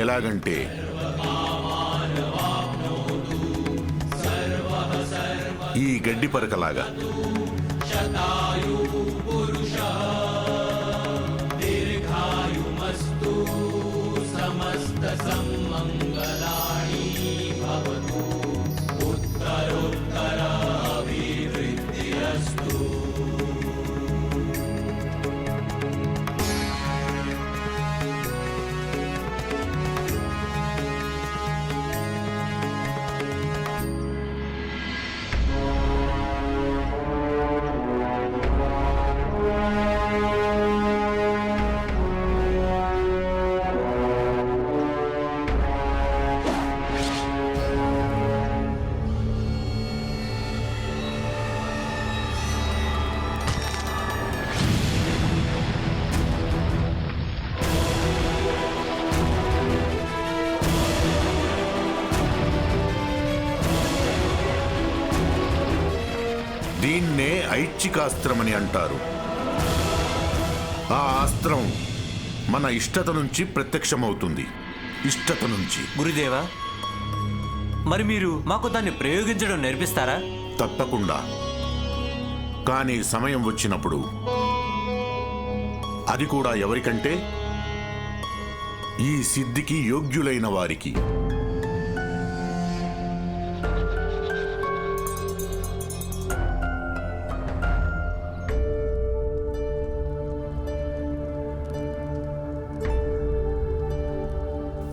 ఎలాగంటే ఈ గడ్డి పరకలాగా. దీన్నే ఐచ్ఛికాస్త్రమని అంటారు. ఆ అస్త్రం మన ఇష్టత నుంచి ప్రత్యక్షమవుతుంది. ఇష్టత నుంచి. గురుదేవా, మరి మీరు మాకు దాన్ని ప్రయోగించడం నేర్పిస్తారా? తప్పకుండా. కానీ సమయం వచ్చినప్పుడు, అది కూడా ఎవరికంటే ఈ సిద్ధికి యోగ్యులైన వారికి.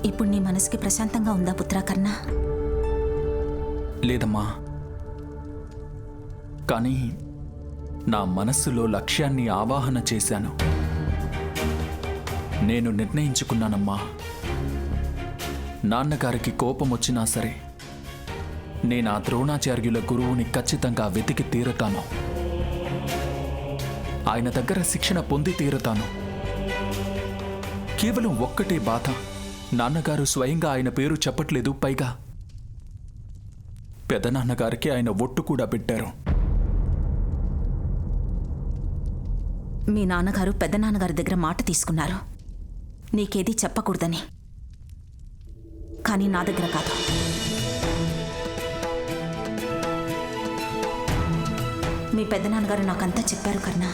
ఇప్పుడు నీ మనసుకి ప్రశాంతంగా ఉందా పుత్రాకర్ణ? లేదమ్మా, కానీ నా మనస్సులో లక్ష్యాన్ని ఆవాహన చేశాను. నేను నిర్ణయించుకున్నానమ్మా, నాన్నగారికి కోపం వచ్చినా సరే నేను ఆ ద్రోణాచార్యుల గురువుని ఖచ్చితంగా వెతికి తీరతాను. ఆయన దగ్గర శిక్షణ పొంది తీరతాను. కేవలం ఒక్కటే బాధ, నాన్నగారు స్వయంగా ఆయన పేరు చెప్పట్లేదు. పైగా పెదనాన్నగారికి ఆయన ఒట్టు కూడా పెట్టారు. మీ నాన్నగారు పెద్దనాన్నగారి దగ్గర మాట తీసుకున్నారు, నీకేది చెప్పకూడదని. కానీ నా దగ్గర కాదు. మీ పెద్దనాన్నగారు నాకంతా చెప్పారు కర్ణ.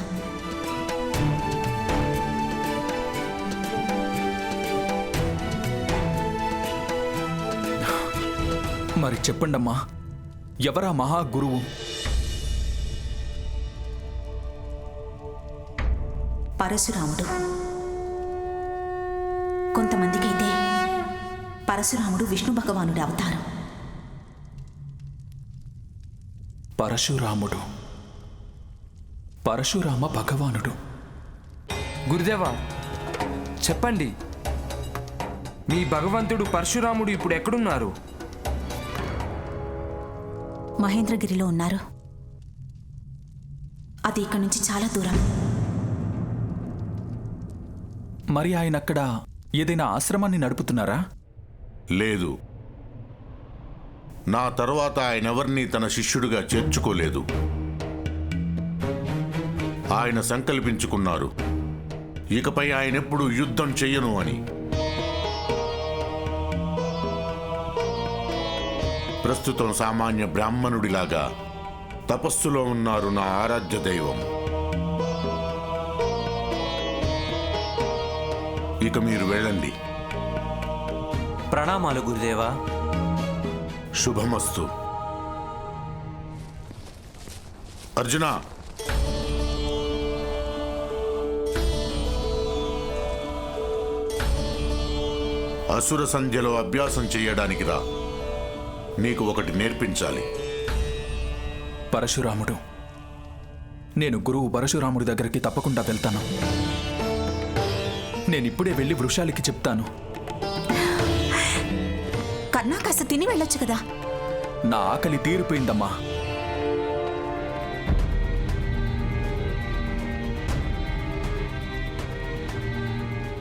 మరి చెప్పండమ్మా, ఎవరా మహాగురువు? పరశురాముడు. కొంతమందికైతే పరశురాముడు విష్ణు భగవానుడి అవతారం. పరశురాముడు, పరశురామ భగవానుడు. గురుదేవా, చెప్పండి, మీ భగవంతుడు పరశురాముడు ఇప్పుడు ఎక్కడున్నారు? మహేంద్రగిరిలో ఉన్నారు. అది ఇక్కడి నుంచి చాలా దూరం. మరి ఆయన అక్కడ ఏదైనా ఆశ్రమాన్ని నడుపుతున్నారా? లేదు. నా తరువాత ఆయనెవర్నీ తన శిష్యుడిగా చేర్చుకోలేదు. ఆయన సంకల్పించుకున్నారు, ఇకపై ఆయనెప్పుడు యుద్ధం చెయ్యను అని. ప్రస్తుతం సామాన్య బ్రాహ్మణుడిలాగా తపస్సులో ఉన్నారు నా ఆరాధ్య దైవం. ఇక మీరు వెళ్ళండి. ప్రణామాలు గురుదేవా. శుభమస్తు. అర్జున, అసుర సంధ్యలో అభ్యాసం చేయడానికి రా. నీకు ఒకటి నేర్పించాలి. పరశురాముడు, నేను గురువు పరశురాముడి దగ్గరికి తప్పకుండా వెళ్తాను. నేనిప్పుడే వెళ్ళి వృషాలికి చెప్తాను. కర్ణ, కాస్త తిని వెళ్ళొచ్చు కదా. నా ఆకలి తీరిపోయిందమ్మా.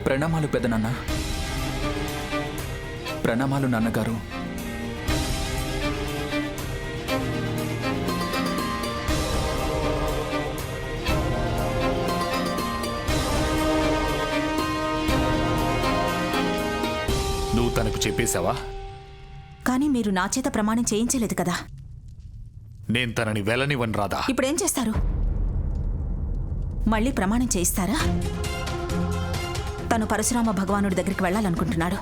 ప్రణామాలు పెదనాన్న. ప్రణామాలు నాన్నగారు. నువ్వు చెప్పేశావా? కానీ మీరు నా చేత ప్రమాణం చేయించలేదు కదా. నేను తనని వెళ్ళనివ్వను రాధా. ఇప్పుడేం చేస్తారు? మళ్ళీ ప్రమాణం చేయిస్తారా? తను పరశురామ భగవానుడి దగ్గరికి వెళ్ళాలనుకుంటున్నాడు.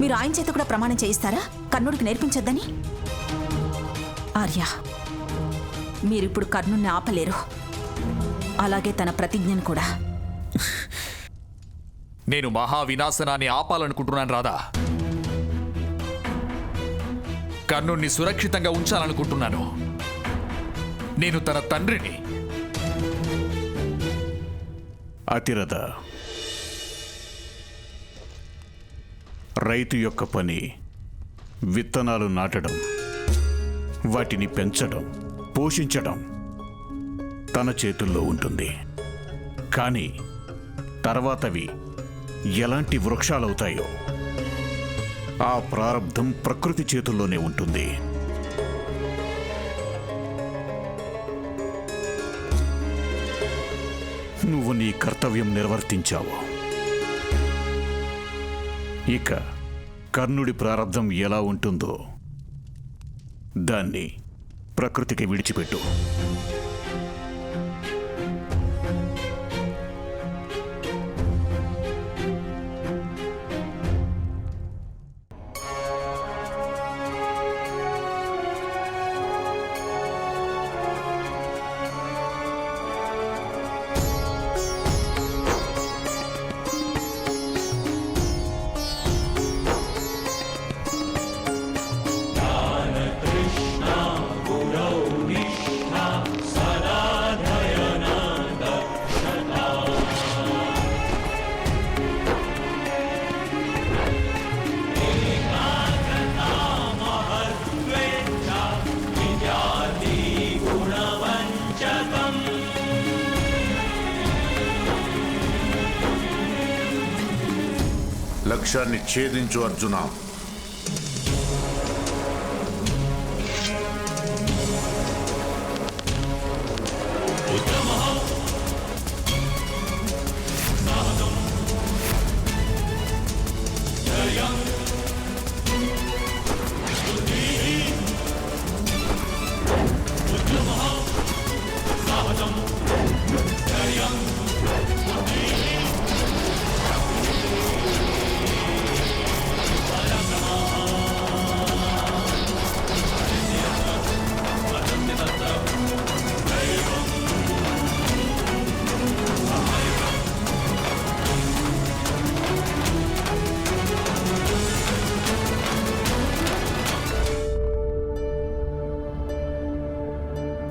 మీరు ఆయన చేత కూడా ప్రమాణం చేయిస్తారా కర్ణుడికి నేర్పించొద్దని? ఆర్య, మీరిప్పుడు కర్ణుణ్ణి ఆపలేరు, అలాగే తన ప్రతిజ్ఞను కూడా. నేను మహావినాశనాన్ని ఆపాలనుకుంటున్నాను రాధా. కర్ణుణ్ణి సురక్షితంగా ఉంచాలనుకుంటున్నాను. నేను తన తండ్రిని. అతిరథ, రైతు యొక్క పని విత్తనాలు నాటడం, వాటిని పెంచడం, పోషించడం తన చేతుల్లో ఉంటుంది. కానీ తర్వాతవి ఎలాంటి వృక్షాలవుతాయో ఆ ప్రారంధం ప్రకృతి చేతుల్లోనే ఉంటుంది. నువ్వు నీ కర్తవ్యం నిర్వర్తించావు. ఇక కర్ణుడి ప్రారంధం ఎలా ఉంటుందో దాన్ని ప్రకృతికి విడిచిపెట్టు. లక్ష్యాన్ని ఛేదించు అర్జున.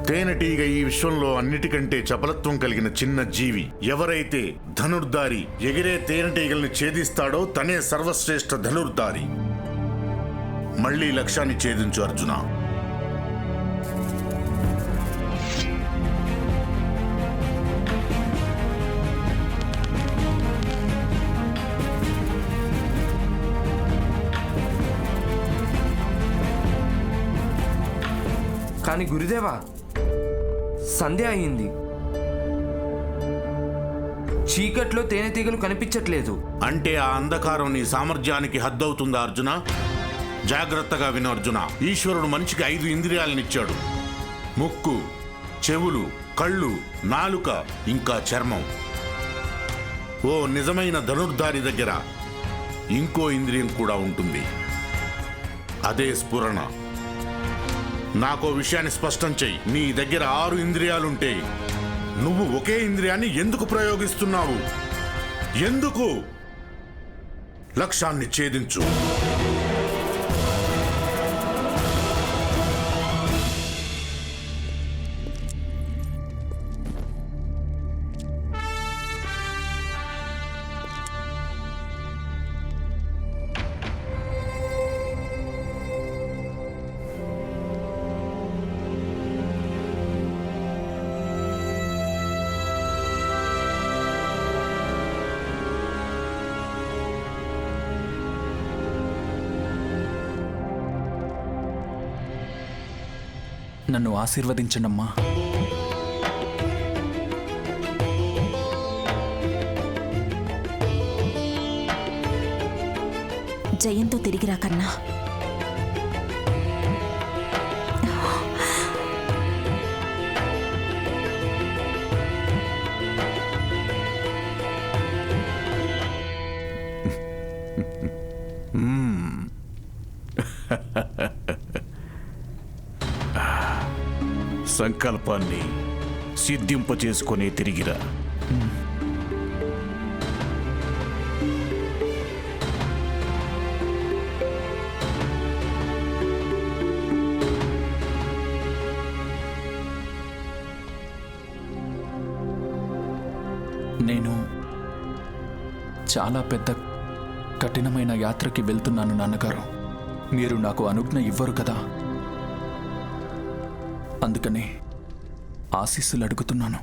తేనెటీగ ఈ విశ్వంలో అన్నిటికంటే చపలత్వం కలిగిన చిన్న జీవి. ఎవరైతే ధనుర్ధారి ఎగిరే తేనెటీగల్ని ఛేదిస్తాడో తనే సర్వశ్రేష్ఠ ధనుర్ధారి. మళ్ళీ లక్ష్యాన్ని ఛేదించు అర్జున. కానీ గురుదేవా, సంధ్య అయింది. చీకట్లో తేనెటీగలు కనిపించట్లేదు. అంటే ఆ అంధకారం నీ సామర్థ్యానికి హద్దవుతుందా అర్జున? జాగ్రత్తగా విను అర్జున. ఈశ్వరుడు మనిషికి 5 ఇంద్రియాలనిచ్చాడు: ముక్కు, చెవులు, కళ్ళు, నాలుక, ఇంకా చర్మం. ఓ నిజమైన ధనుర్ధారి దగ్గర ఇంకో ఇంద్రియం కూడా ఉంటుంది, అదే స్ఫురణ. నాకో విషయాన్ని స్పష్టం చెయ్యి. నీ దగ్గర 6 ఇంద్రియాలుంటే నువ్వు ఒకే ఇంద్రియాన్ని ఎందుకు ప్రయోగిస్తున్నావు? ఎందుకు? లక్ష్యాన్ని ఛేదించు. నన్ను ఆశీర్వదించండమ్మా. జయంతో తిరిగిరా కన్నా. సంకల్పాన్ని సిద్ధింపచేసుకునే తిరిగిరా. నేను చాలా పెద్ద కఠినమైన యాత్రకి వెళ్తున్నాను నాన్నగారు. మీరు నాకు అనుజ్ఞ ఇవ్వరు కదా, అందుకని ఆశీస్సులు అడుగుతున్నాను.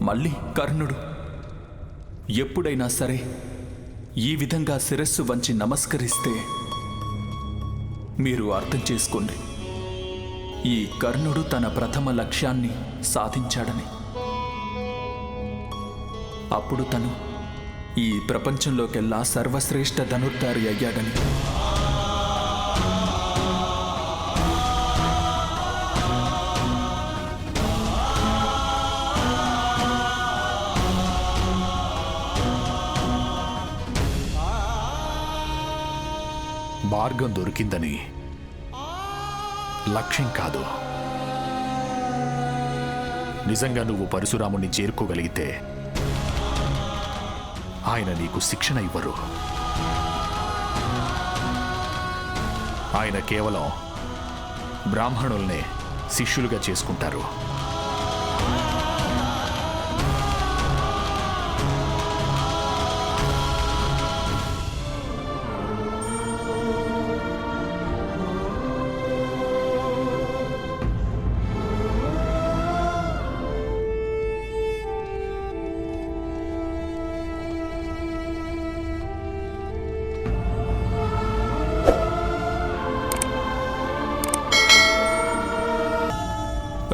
మళ్ళీ కర్ణుడు ఎప్పుడైనా సరే ఈ విధంగా శిరస్సు వంచి నమస్కరిస్తే మీరు అర్థం చేసుకోండి, ఈ కర్ణుడు తన ప్రథమ లక్ష్యాన్ని సాధించాడని. అప్పుడు తను ఈ ప్రపంచంలోకెల్లా సర్వశ్రేష్ఠ ధనుర్ధారి అయ్యాడని. మార్గం దొరికిందని లక్ష్యం కాదు. నిజంగా నువ్వు పరశురాముని చేరుకోగలిగితే ఆయన నీకు శిక్షణ ఇవ్వరు. ఆయన కేవలం బ్రాహ్మణుల్నే శిష్యులుగా చేసుకుంటారు.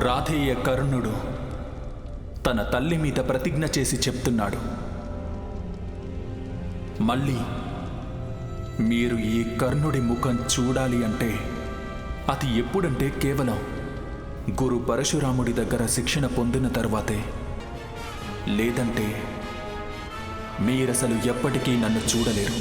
రాధేయ కర్ణుడు తన తల్లి మీద ప్రతిజ్ఞ చేసి చెప్తున్నాడు, మళ్ళీ మీరు ఈ కర్ణుడి ముఖం చూడాలి అంటే అది ఎప్పుడంటే కేవలం గురు పరశురాముడి దగ్గర శిక్షణ పొందిన తర్వాతే, లేదంటే మీరసలు ఎప్పటికీ నన్ను చూడలేరు.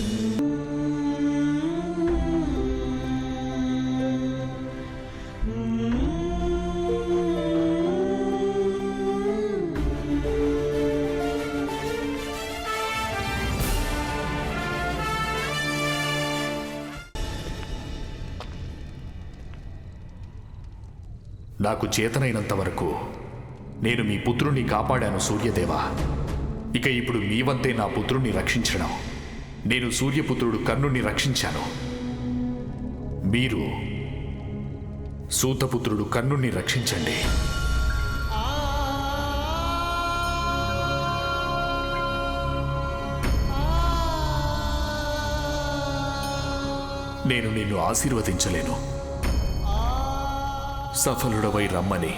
నాకు చేతనైనంత వరకు నేను మీ పుత్రుణ్ణి కాపాడాను సూర్యదేవా. ఇక ఇప్పుడు మీ వంతే నా పుత్రుణ్ణి రక్షించడం. నేను సూర్యపుత్రుడు కర్ణుణ్ణి రక్షించాను. మీరు సూతపుత్రుడు కర్ణుణ్ణి రక్షించండి. నేను నిన్ను ఆశీర్వదించలేను. సఫలుడవై రమ్మని,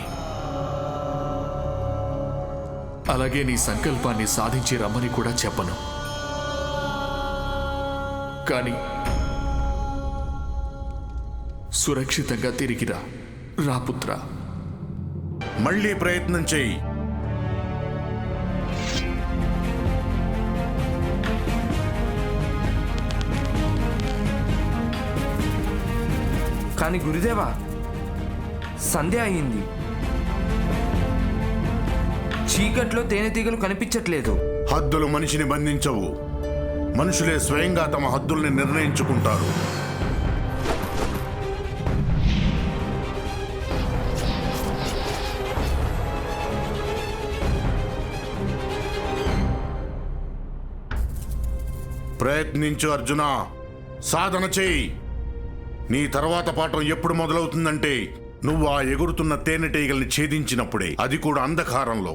అలాగే నీ సంకల్పాన్ని సాధించి రమ్మని కూడా చెప్పను. కానీ సురక్షితంగా తిరిగిరా రాపుత్ర. మళ్ళీ ప్రయత్నం చెయ్యి. కానీ గురుదేవా, సంధ్య అయింది. చీకట్లో తేనెటీగలు కనిపించట్లేదు. హద్దులు మనిషిని బంధించవు. మనుషులే స్వయంగా తమ హద్దుల్ని నిర్ణయించుకుంటారు. ప్రయత్నించు అర్జున, సాధన చేయి. నీ తర్వాత పాఠం ఎప్పుడు మొదలవుతుందంటే నువ్వు ఆ ఎగురుతున్న తేనెటీగల్ని ఛేదించినప్పుడే, అది కూడా అంధకారంలో.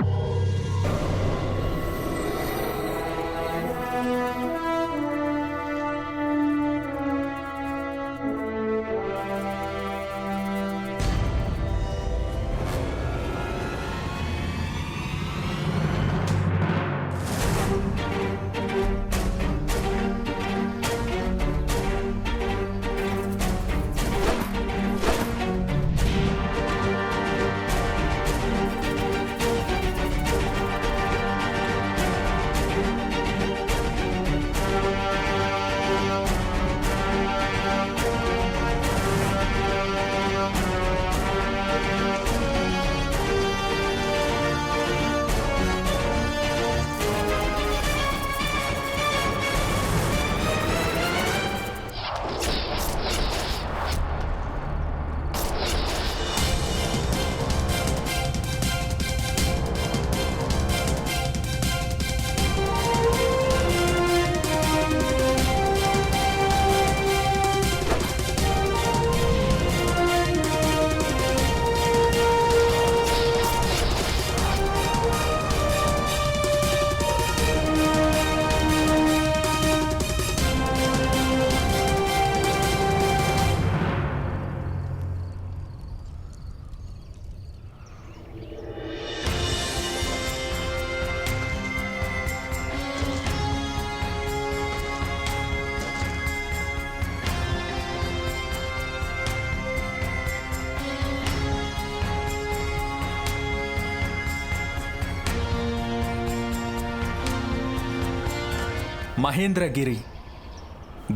మహేంద్రగిరి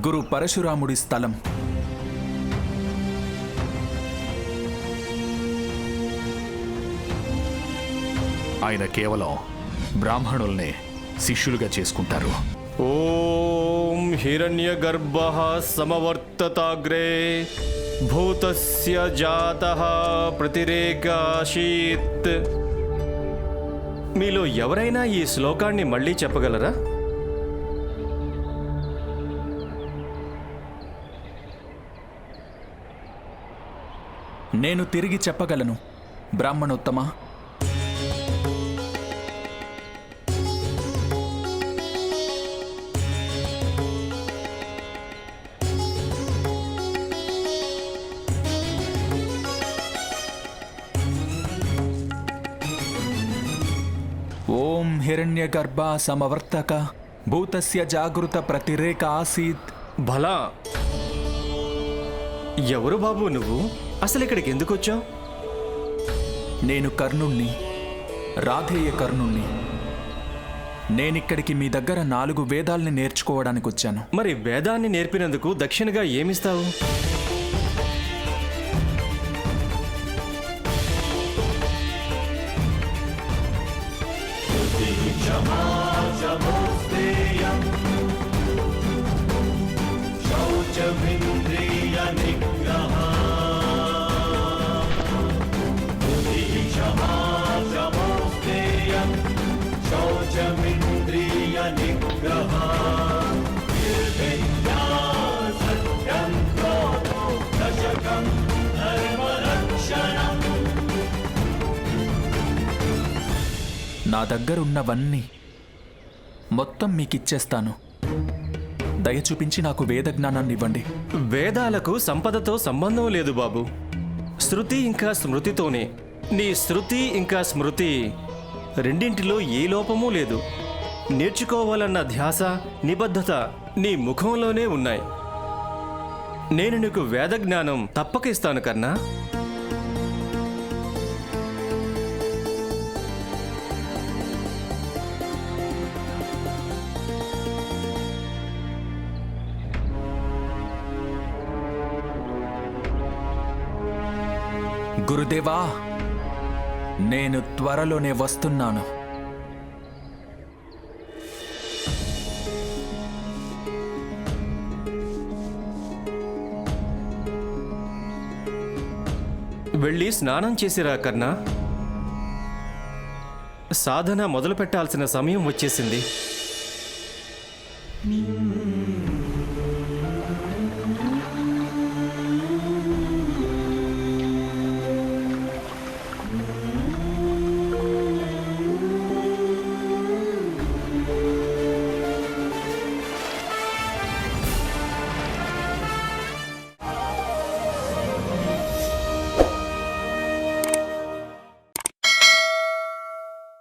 గురు పరశురాముడి స్థలం. ఆయన కేవలం బ్రాహ్మణుల్నే శిష్యులుగా చేసుకుంటారు. ఓం హిరణ్యగర్భః సమవర్తతాగ్రే భూతస్య జాతః ప్రతిరేకాశీత్. మీలో ఎవరైనా ఈ శ్లోకాన్ని మళ్ళీ చెప్పగలరా? నేను తిరిగి చెప్పగలను బ్రాహ్మణోత్తమ. ఓం హిరణ్యగర్భ సమవర్తక భూతస్య జాగృత ప్రతిరేక ఆసీత్. భలా, ఎవరు బాబు నువ్వు? అసలు ఇక్కడికి ఎందుకు వచ్చావు? నేను కర్ణుణ్ణి, రాధేయ కర్ణుణ్ణి. నేనిక్కడికి మీ దగ్గర 4 వేదాల్ని నేర్చుకోవడానికి వచ్చాను. మరి వేదాన్ని నేర్పినందుకు దక్షిణగా ఏమిస్తావు? నా దగ్గరున్నవన్నీ మొత్తం మీకిచ్చేస్తాను. దయ చూపించి నాకు వేద జ్ఞానాన్ని ఇవ్వండి. వేదాలకు సంపదతో సంబంధం లేదు బాబు. శృతి ఇంకా స్మృతితోనే. నీ శృతి ఇంకా స్మృతి రెండింటిలో ఏ లోపమూ లేదు. నేర్చుకోవాలన్న ధ్యాస, నిబద్ధత నీ ముఖంలోనే ఉన్నాయి. నేను నీకు వేద జ్ఞానం తప్పక ఇస్తాను కన్నా. గురుదేవా, నేను త్వరలోనే వస్తున్నాను. వెళ్ళి స్నానం చేసిరా కన్నా. సాధన మొదలు పెట్టాల్సిన సమయం వచ్చేసింది.